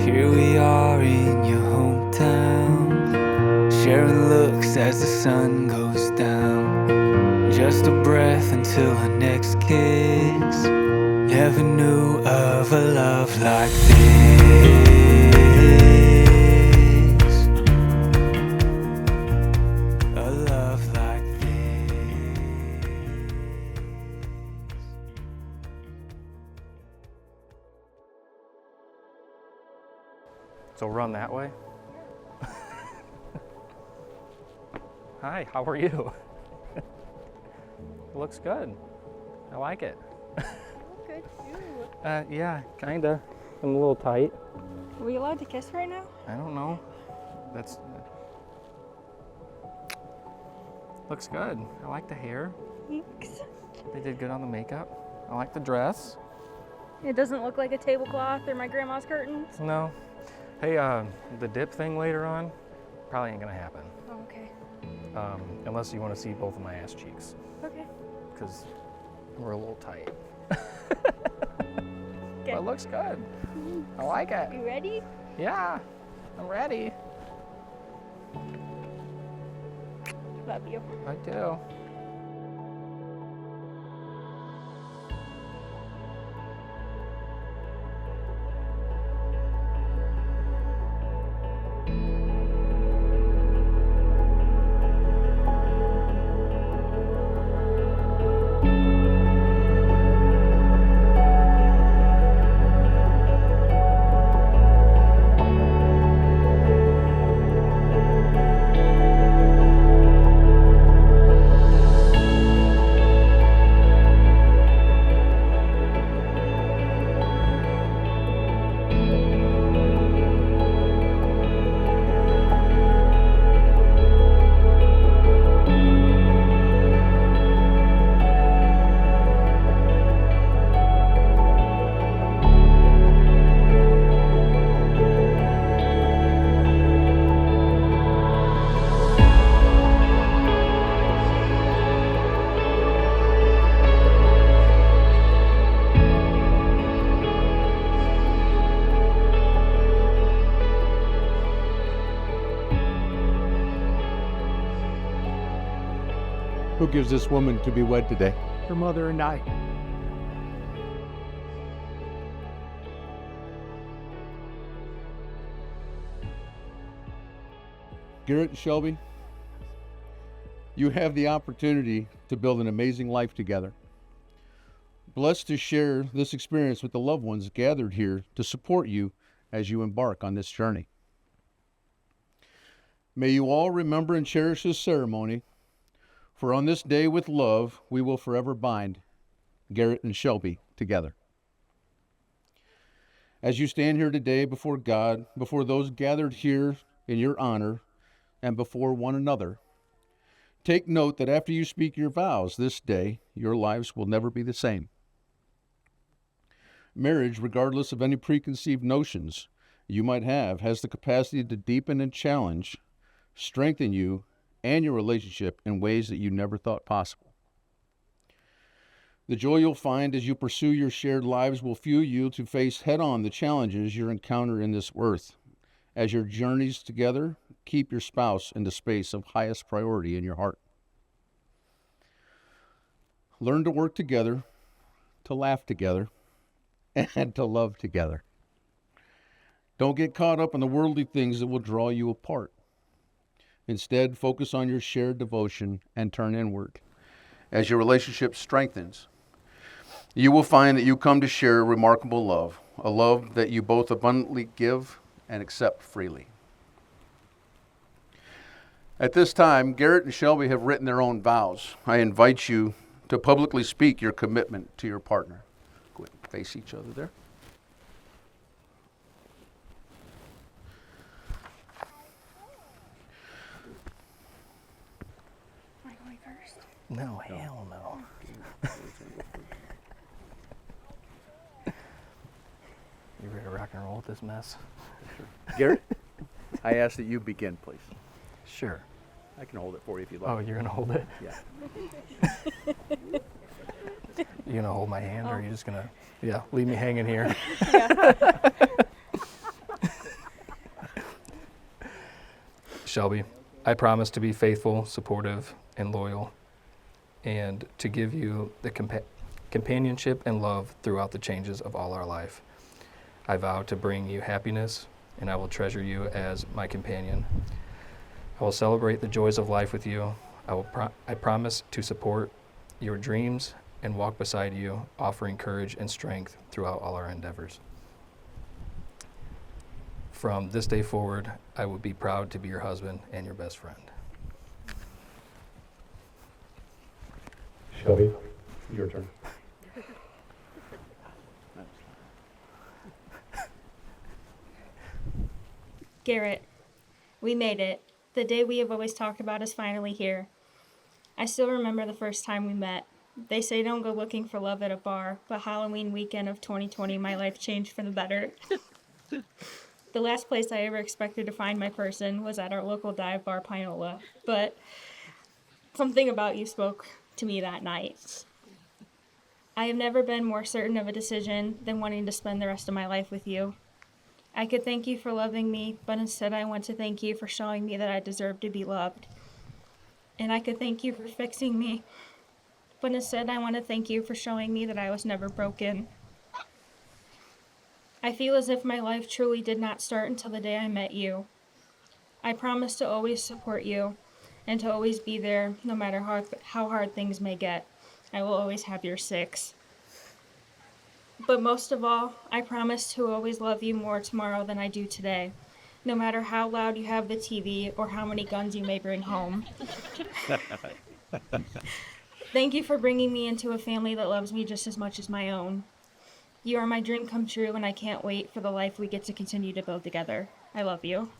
Here we are in your hometown, sharing looks as the sun goes down. Just a breath until our next kiss. Never knew of a love like this. A love like this. So run that way. Hi, how are you? It looks good. I like it. Good too. Yeah, kinda. I'm a little tight. Are we allowed to kiss right now? I don't know. That's looks good. I like the hair. Thanks. They did good on the makeup. I like the dress. It doesn't look like a tablecloth or my grandma's curtains. No. Hey, the dip thing later on probably ain't gonna happen. Oh, okay. Unless you want to see both of my ass cheeks, Okay. because we're a little tight. Okay. But it looks good. I like it. You ready? Yeah, I'm ready. Love you. I do. Who gives this woman to be wed today? Her mother and I. Garrett and Shelby, you have the opportunity to build an amazing life together. Blessed to share this experience with the loved ones gathered here to support you as you embark on this journey. May you all remember and cherish this ceremony, for on this day with love, we will forever bind Garrett and Shelby together. As you stand here today before God, before those gathered here in your honor, and before one another, take note that after you speak your vows this day, your lives will never be the same. Marriage, regardless of any preconceived notions you might have, has the capacity to deepen and challenge, strengthen you and your relationship in ways that you never thought possible. The joy you'll find as you pursue your shared lives will fuel you to face head-on the challenges you encounter in this earth. As your journeys together, keep your spouse in the space of highest priority in your heart. Learn to work together, to laugh together, and to love together. Don't get caught up in the worldly things that will draw you apart. Instead, focus on your shared devotion and turn inward. As your relationship strengthens, you will find that you come to share remarkable love, a love that you both abundantly give and accept freely. At this time, Garrett and Shelby have written their own vows. I invite you to publicly speak your commitment to your partner. Go ahead and face each other there. Am I going first? No, hell no. You ready to rock rock and roll with this mess. Garrett, I ask that you begin, please. Sure. I can hold it for you if you'd like. Oh, you're gonna hold it? Yeah. You gonna hold my hand, or are you just gonna, leave me hanging here? Shelby, I promise to be faithful, supportive, and loyal, and to give you the companionship and love throughout the changes of all our life. I vow to bring you happiness, and I will treasure you as my companion. I will celebrate the joys of life with you. I promise to support your dreams and walk beside you, offering courage and strength throughout all our endeavors. From this day forward, I will be proud to be your husband and your best friend. Shelby, your turn. Garrett, we made it. The day we have always talked about is finally here. I still remember the first time we met. They say don't go looking for love at a bar, but Halloween weekend of 2020, my life changed for the better. The last place I ever expected to find my person was at our local dive bar, Pinola, but something about you spoke to me that night. I have never been more certain of a decision than wanting to spend the rest of my life with you. I could thank you for loving me, but instead I want to thank you for showing me that I deserve to be loved. And I could thank you for fixing me, but instead I want to thank you for showing me that I was never broken. I feel as if my life truly did not start until the day I met you. I promise to always support you and to always be there no matter how hard things may get. I will always have your six. But most of all, I promise to always love you more tomorrow than I do today, no matter how loud you have the TV or how many guns you may bring home. Thank you for bringing me into a family that loves me just as much as my own. You are my dream come true, and I can't wait for the life we get to continue to build together. I love you.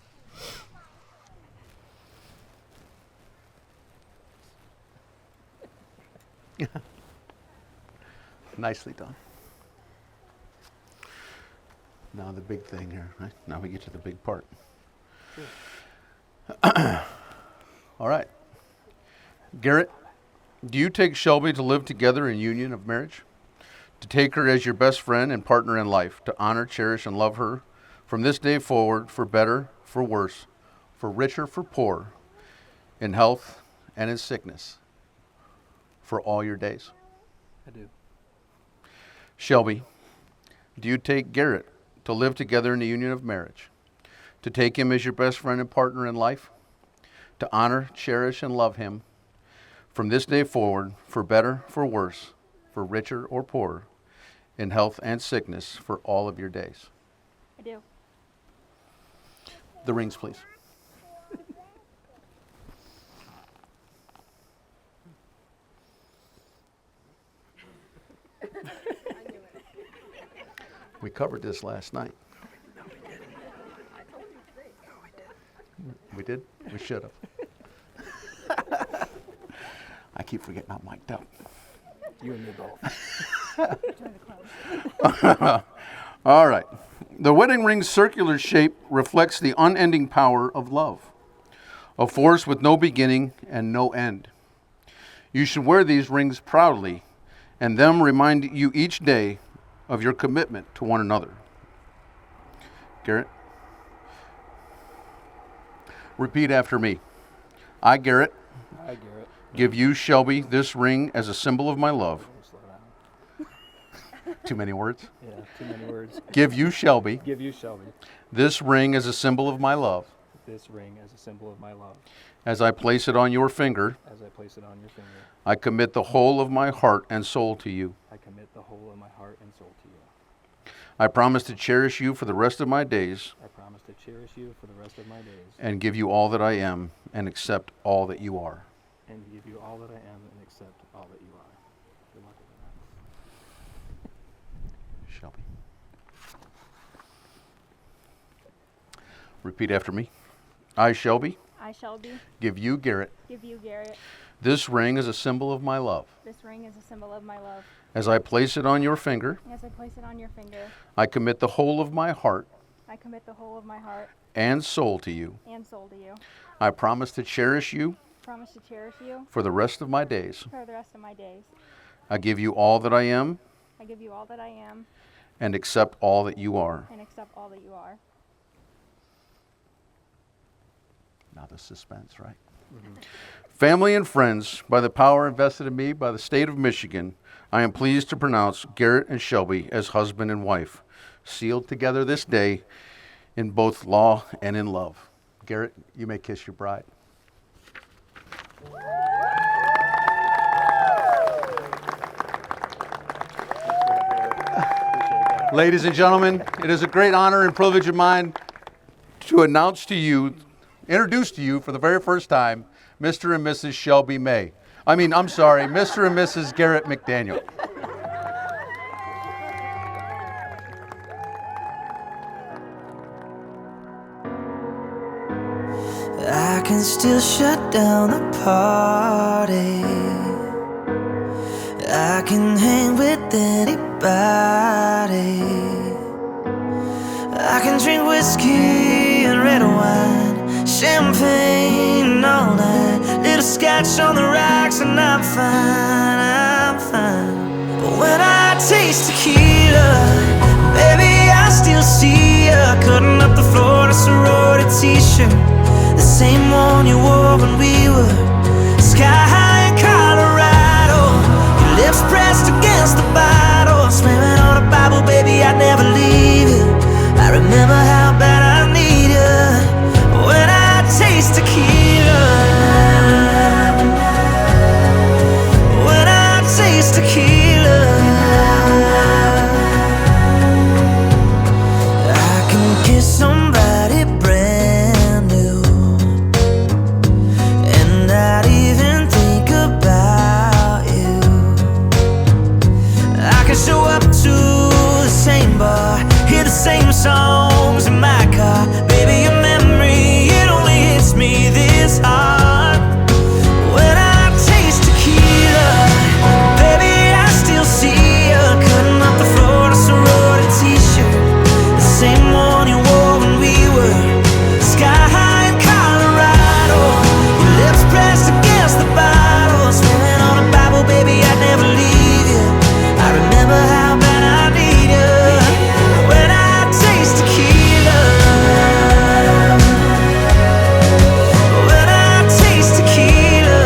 Nicely done. Now the big thing here, right? Now we get to the big part. All right. Garrett, do you take Shelby to live together in union of marriage? To take her as your best friend and partner in life, to honor, cherish, and love her from this day forward, for better, for worse, for richer, for poor, in health and in sickness, for all your days? I do. Shelby, do you take Garrett to live together in the union of marriage? To take him as your best friend and partner in life? To honor, cherish, and love him from this day forward, for better, for worse, for richer or poorer, in health and sickness, for all of your days? I do. The rings, please. We covered this last night. No, we didn't. No, we did. We did? We should have. I keep forgetting I'm mic'd up. You and me both. All right. The wedding ring's circular shape reflects the unending power of love, a force with no beginning and no end. You should wear these rings proudly, and them remind you each day of your commitment to one another. Garrett, repeat after me. I, Garrett, give you, Shelby, this ring as a symbol of my love. Slow down. Too many words? Yeah, too many words. Give you, Shelby, Give you, Shelby, this ring as a symbol of my love, this ring as a symbol of my love. as I place it on your finger. As I place it on your finger, I commit the whole of my heart and soul to you. I commit the whole of my heart and soul to you. I promise to cherish you for the rest of my days I promise to cherish you for the rest of my days and give you all that I am and accept all that you are. and give you all that I am and accept all that you are. Good luck with that. Shelby. Repeat after me. I, Shelby, I, I, Shelby, give you, Garrett, give you, Garrett, this ring as a symbol of my love. this ring as a symbol of my love. As I place it on your finger, As I place it on your finger, I commit the whole of my heart I commit the whole of my heart and soul to you. and soul to you. I promise to cherish you Promise to cherish you for the rest of my days. for the rest of my days. I give you all that I am I give you all that I am and accept all that you are. and accept all that you are. Now the suspense, right? Family and friends, by the power invested in me by the state of Michigan, I am pleased to pronounce Garrett and Shelby as husband and wife, sealed together this day in both law and in love. Garrett, you may kiss your bride. Ladies and gentlemen, it is a great honor and privilege of mine to introduce to you for the very first time, Mr. and Mrs. Shelby May. Mr. and Mrs. Garrett McDaniel. I can still shut down the party. I can hang with anybody. I can drink whiskey and red wine, champagne all night, little scotch on the rocks, and I'm fine, I'm fine. But when I taste tequila, baby, I still see ya cutting up the floor in a sorority t-shirt, the same one you wore when we were sky high in Colorado. Your lips pressed against the bottle, slamming on a Bible, baby, I'd never leave you. I remember how bad I need you when I taste tequila. When I taste tequila, I can kiss somebody brand new and not even think about you. I can show up to the same bar, hear the same songs in my car. Baby, your memory, it only hits me this hard. When I taste tequila, baby, I still see you cutting up the floor in a sorority t-shirt, the same one you wore when we were sky high in Colorado. Your lips pressed against the bottle, slamming on a Bible, baby, I'd never leave you. I remember how bad I need you when I taste tequila. When I taste tequila.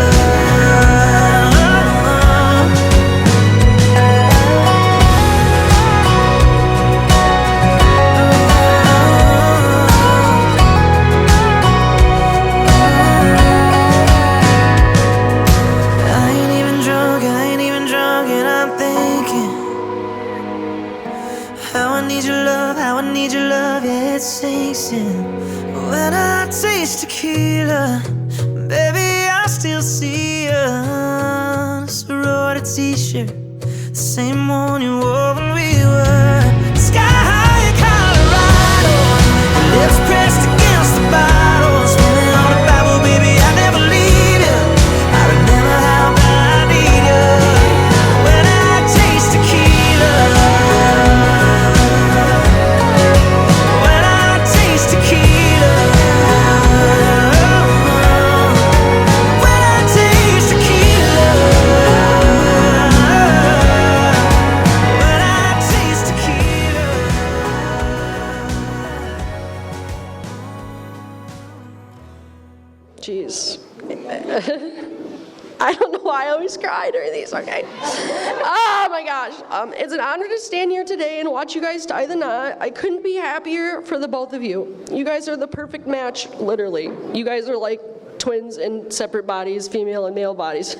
I ain't even drunk, and I'm thinking how I need your love, yeah, it sinks in. When I taste tequila, baby, I still see you in a sorority t-shirt, the same one you wore when we were sky high in Colorado. Your lips pressed against the bottle, swimming on a Bible, baby, I never leave you. I remember how bad I need you when I taste tequila. When I taste tequila. When I taste tequila. When I taste tequila. Jeez. I don't know why I always cry during these, okay? Oh my gosh. It's an honor to stand here today and watch you guys tie the knot. I couldn't be happier for the both of you. You guys are the perfect match, literally. You guys are like twins in separate bodies, female and male bodies.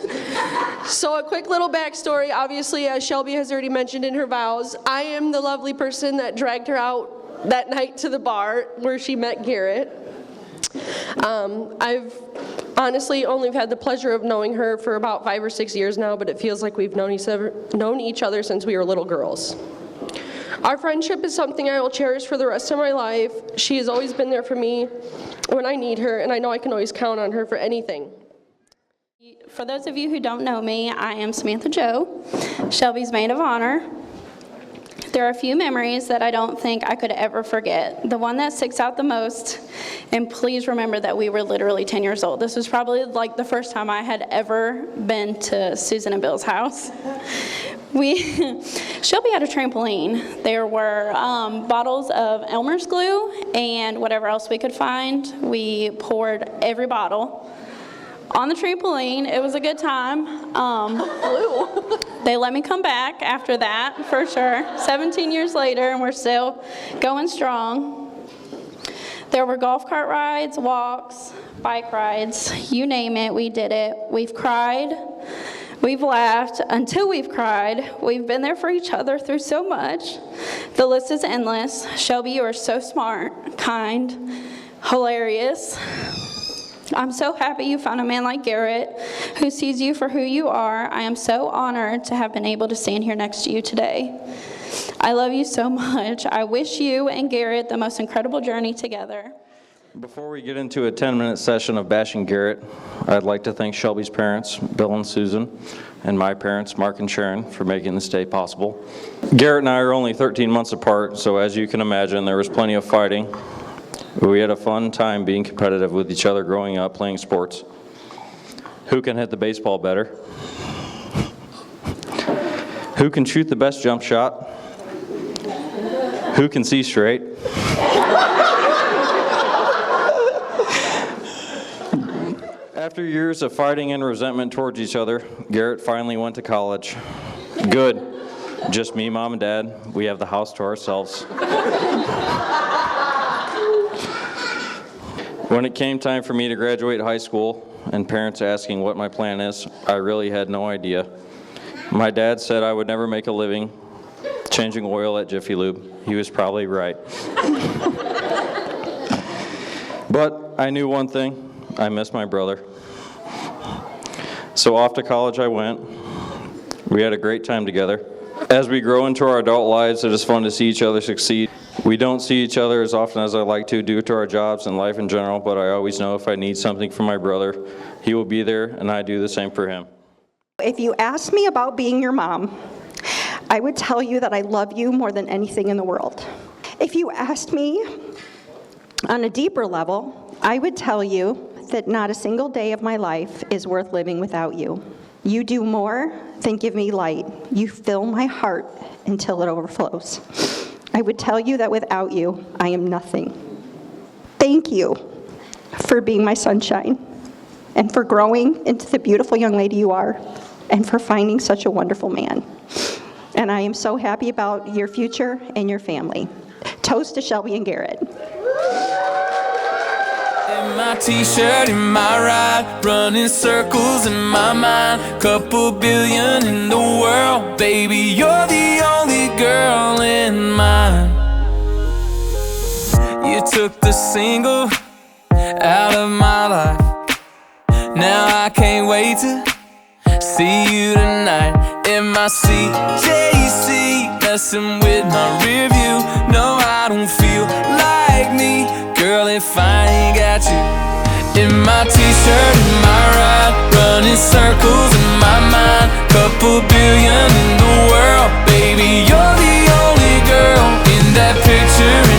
So a quick little backstory. Obviously, as Shelby has already mentioned in her vows, I am the lovely person that dragged her out that night to the bar where she met Garrett. I've honestly only had the pleasure of knowing her for about 5 or 6 years now, but it feels like we've known each other since we were little girls. Our friendship is something I will cherish for the rest of my life. She has always been there for me when I need her, and I know I can always count on her for anything. For those of you who don't know me, I am Samantha Jo, Shelby's maid of honor. There are a few memories that I don't think I could ever forget. The one that sticks out the most, and please remember that we were literally 10 years old. This was probably like the first time I had ever been to Susan and Bill's house. Shelby had a trampoline. There were bottles of Elmer's glue and whatever else we could find. We poured every bottle on the trampoline. It was a good time. They let me come back after that, for sure. 17 years later, and we're still going strong. There were golf cart rides, walks, bike rides, you name it, we did it. We've cried, we've laughed until we've cried. We've been there for each other through so much. The list is endless. Shelby, you are so smart, kind, hilarious. I'm so happy you found a man like Garrett who sees you for who you are. I am so honored to have been able to stand here next to you today. I love you so much. I wish you and Garrett the most incredible journey together. Before we get into a 10-minute session of bashing Garrett, I'd like to thank Shelby's parents, Bill and Susan, and my parents, Mark and Sharon, for making this day possible. Garrett and I are only 13 months apart, so as you can imagine, there was plenty of fighting. We had a fun time being competitive with each other growing up, playing sports. Who can hit the baseball better? Who can shoot the best jump shot? Who can see straight? After years of fighting and resentment towards each other, Garrett finally went to college. Good. Just me, Mom, and Dad. We have the house to ourselves. When it came time for me to graduate high school and parents asking what my plan is, I really had no idea. My dad said I would never make a living changing oil at Jiffy Lube. He was probably right. But I knew one thing, I miss my brother. So off to college I went. We had a great time together. As we grow into our adult lives, it is fun to see each other succeed. We don't see each other as often as I'd like to due to our jobs and life in general, but I always know if I need something from my brother, he will be there, and I do the same for him. If you asked me about being your mom, I would tell you that I love you more than anything in the world. If you asked me on a deeper level, I would tell you that not a single day of my life is worth living without you. You do more than give me light. You fill my heart until it overflows. I would tell you that without you, I am nothing. Thank you for being my sunshine, and for growing into the beautiful young lady you are, and for finding such a wonderful man. And I am so happy about your future and your family. Toast to Shelby and Garrett. In my t-shirt, in my ride, running circles in my mind. Couple billion in the world, baby, you're the only girl in mine. You took the single out of my life. Now I can't wait to see you tonight. In my CJC, messing with my rear view. No, I don't feel like me, girl, if I ain't got you. In my t-shirt, in my ride, running circles in my mind. Couple billion in the world, baby, you're the only girl in that picture